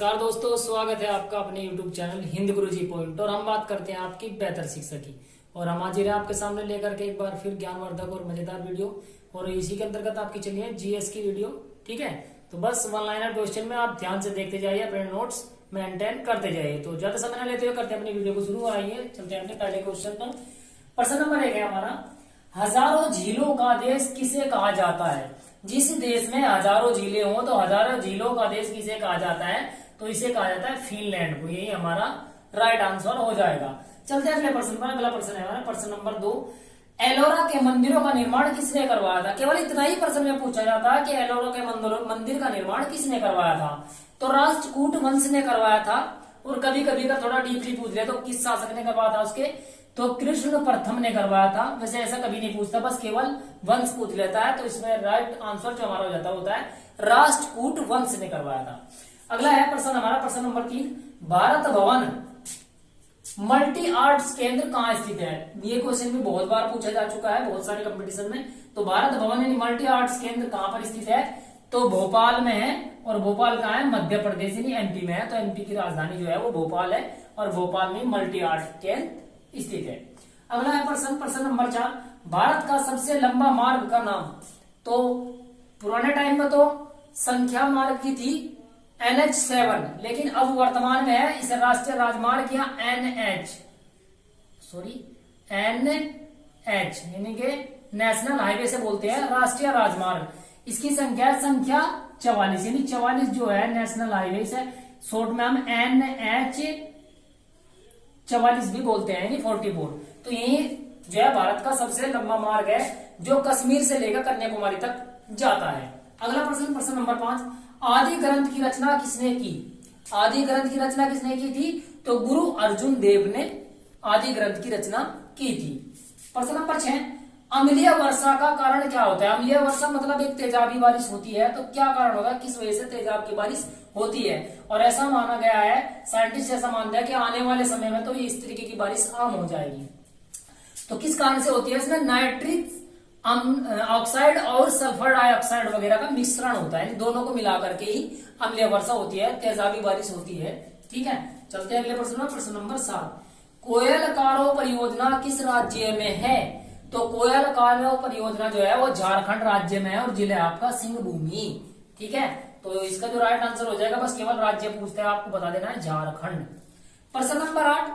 नमस्कार दोस्तों, स्वागत है आपका अपने YouTube चैनल हिंद गुरुजी पॉइंट। और हम बात करते हैं आपकी बेहतर शिक्षा की। और हम हाजिर हैं आपके सामने लेकर के एक बार फिर ज्ञानवर्धक और मजेदार वीडियो। और इसी के अंतर्गत आपकी चली है जीएस की वीडियो। ठीक है, तो बस वन लाइनर क्वेश्चन में आप ध्यान से देखते जाइए, अपने नोट्स मेंटेन करते जाइए। तो ज्यादा समय न लेते हुए करते हैं अपनी वीडियो को शुरू। आइए चलते हैं अपने पहले क्वेश्चन पर। प्रश्न नंबर 1 है हमारा, हजारों झीलों का देश किसे कहा जाता है? जिस देश में हजारों झीलें हो तो हजारों झीलों का देश किसे कहा जाता है? तो इसे कहा जाता है फिनलैंड को। यही हमारा राइट आंसर हो जाएगा। चलते हैं अगले प्रश्न पर। अगला प्रश्न है हमारा प्रश्न नंबर 2, एलोरा के मंदिरों का निर्माण किसने करवाया था? केवल इतना ही प्रश्न में पूछा जाता है कि एलोरा के मंदिर का निर्माण किसने करवाया था? तो राष्ट्रकूट वंश ने करवाया था। और कभी कभी का थोड़ा डीपली पूछ लिया तो किस शासक ने करवाया था उसके? तो कृष्ण प्रथम ने करवाया था। वैसे ऐसा कभी नहीं पूछता, बस केवल वंश पूछ लेता है। तो इसमें राइट आंसर जो हमारा हो जाता होता है राष्ट्रकूट वंश ने करवाया था। अगला है प्रश्न हमारा प्रश्न number 3, Bharat Bhavan multi arts केंद्र कहाँ स्थित है? ये क्वेश्चन भी बहुत बार पूछा जा चुका है बहुत सारे कंपटीशन में। तो भारत भवन यानी मल्टी आर्ट्स केंद्र कहाँ पर स्थित है? तो भोपाल में है। और भोपाल कहाँ है? मध्य प्रदेश यानी एमपी में है। तो एमपी की राजधानी जो है वो भोपाल है। और भोपाल में मल्टी आर्ट केंद्र स्थित है। अगला है प्रश्न नंबर 4, भारत का सबसे लंबा मार्ग का नाम? तो पुराने टाइम में तो संख्या मार्ग की थी NH7, लेकिन अब वर्तमान में है इसे राष्ट्रीय राजमार्ग या NH यानी कि नेशनल हाईवे से बोलते हैं राष्ट्रीय राजमार्ग। इसकी संख्या 44 यानी 44 जो है नेशनल हाईवे से शॉर्ट में हम NH 44 भी बोलते हैं यानी 44। तो ये जो है भारत का सबसे लंबा मार्ग है जो कश्मीर से लेकर कन्याकुमारी तक जाता है। अगला प्रश्न नंबर 5, आदि ग्रंथ की रचना किसने की? आदि ग्रंथ की रचना किसने की थी? तो गुरु अर्जुन देव ने आदि ग्रंथ की रचना की थी। प्रश्न नंबर 6, अम्लीय वर्षा का कारण क्या होता है? अम्लीय वर्षा मतलब एक तेजाबी बारिश होती है। तो क्या कारण होगा, किस वजह से तेजाब की बारिश होती है? और ऐसा माना गया है, साइंटिस्ट ऐसा मानता है कि आने वाले समय में तो इस तरीके की बारिश आम हो जाएगी। तो किस कारण से होती है? इसमें नाइट्रिक ऑक्साइड और सल्फर डाइऑक्साइड वगैरह का मिश्रण होता है। दोनों को मिलाकर के ही अम्लीय वर्षा होती है, तेजाबी बारिश होती है। ठीक है, चलते हैं अगले प्रश्न में। प्रश्न नंबर 7, कोयल कारो परियोजना किस राज्य में है? तो कोयल कारो परियोजना जो है वो झारखंड राज्य में है और जिला आपका सिंहभूमि। ठीक है, तो इसका जो राइट आंसर हो जाएगा, बस केवल राज्य पूछते हैं आपको बता देना है झारखंड। प्रश्न नंबर 8,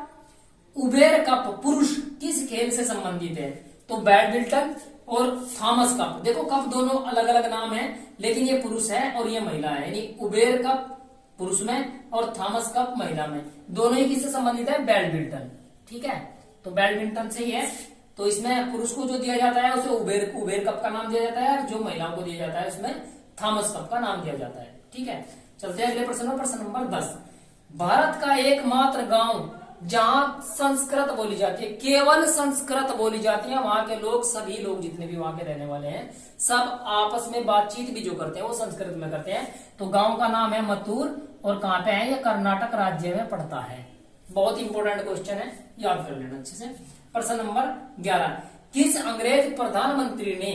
उबेर कप पुरुष किस खेल से संबंधित है? तो बैडमिंटन और थॉमस कप। देखो कप दोनों अलग अलग नाम है, लेकिन ये पुरुष है और ये महिला है। यानी उबेर कप पुरुष में और थॉमस कप महिला में। दोनों ही किससे संबंधित है? बैडमिंटन। ठीक है, तो बैडमिंटन से ही है। तो इसमें पुरुष को जो दिया जाता है उसे उबेर कप का नाम दिया जाता है, और जो महिलाओं को दिया जाता है उसमें थॉमस कप का नाम दिया जाता है। ठीक है, चलते हैं अगले प्रश्न। प्रश्न नंबर 10, भारत का एकमात्र गांव जहां संस्कृत बोली जाती है, केवल संस्कृत बोली जाती है, वहां के लोग सभी लोग जितने भी वहां के रहने वाले हैं सब आपस में बातचीत भी जो करते हैं वो संस्कृत में करते हैं। तो गांव का नाम है मथुर। और कहां पे है? ये कर्नाटक राज्य में पड़ता है। बहुत इंपॉर्टेंट क्वेश्चन है, याद कर लेना अच्छे से। प्रश्न नंबर 11, किस अंग्रेज प्रधानमंत्री ने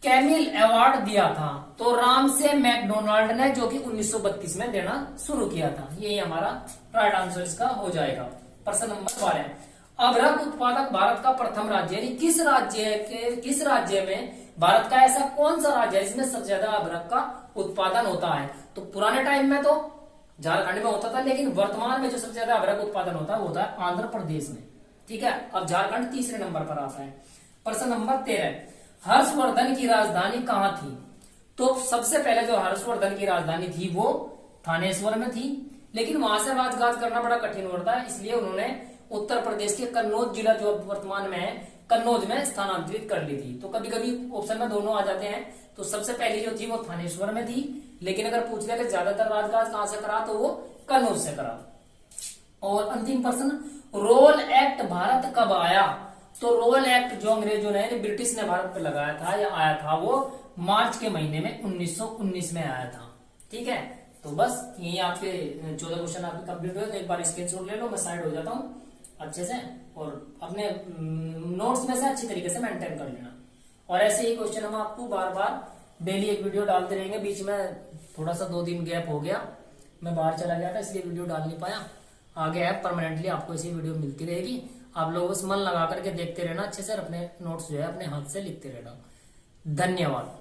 कैमिल अवार्ड दिया था? तो रामसे मैकडोनाल्ड ने, जो कि 1932 में देना शुरू किया था। यही हमारा राइट आंसर इसका हो जाएगा। प्रश्न नंबर 12, अभ्रक उत्पादक भारत का प्रथम राज्य यानी किस राज्य में भारत का ऐसा कौन सा राज्य है जिसमें सबसे ज्यादा अभ्रक का उत्पादन होता है? तो पुराने टाइम में तो झारखंड में होता था, लेकिन वर्तमान में जो सबसे ज्यादा अभ्रक उत्पादन होता है वो होता है आंध्र प्रदेश में। ठीक है, अब झारखंड तीसरे नंबर पर आता है। प्रश्न नंबर 13, हर्षवर्धन की राजधानी कहाँ थी? तो सबसे पहले जो हर्षवर्धन की राजधानी थी वो थानेश्वर में थी, लेकिन वहां से राजगाज करना बड़ा कठिन होता है, इसलिए उन्होंने उत्तर प्रदेश के कन्नौज जिला जो वर्तमान में है कन्नौज में स्थानांतरित कर ली थी। तो कभी कभी ऑप्शन में दोनों आ जाते हैं। तो सबसे पहली जो थी वो थानेश्वर में थी, लेकिन अगर पूछ लिया कि ज्यादातर राजगाज कहां से करा तो वो कन्नौज से करा। और अंतिम प्रश्न, रोल एक्ट भारत कब आया? तो रोल एक्ट जो अंग्रेजों ने ब्रिटिश ने भारत पे लगाया था या आया था वो मार्च के महीने में 1919 में आया था। ठीक है, तो बस यही आपके 14 क्वेश्चन आपके कंप्लीट हुए। तो एक बार स्क्रीनशॉट ले लो, मैं साइड हो जाता हूँ अच्छे से, और अपने नोट्स में से अच्छी तरीके से मेंटेन कर लेना। और ऐसे ही क्वेश्चन हम आपको बार बार डेली एक वीडियो डालते रहेंगे। बीच में थोड़ा सा 2 दिन गैप हो गया, मैं बाहर चला गया था इसलिए वीडियो डाल नहीं पाया। आगे है परमानेंटली आपको ऐसी वीडियो मिलती रहेगी। आप लोग बस मन लगा करके देखते रहना अच्छे से, अपने नोट्स जो है अपने हाथ से लिखते रहना। धन्यवाद।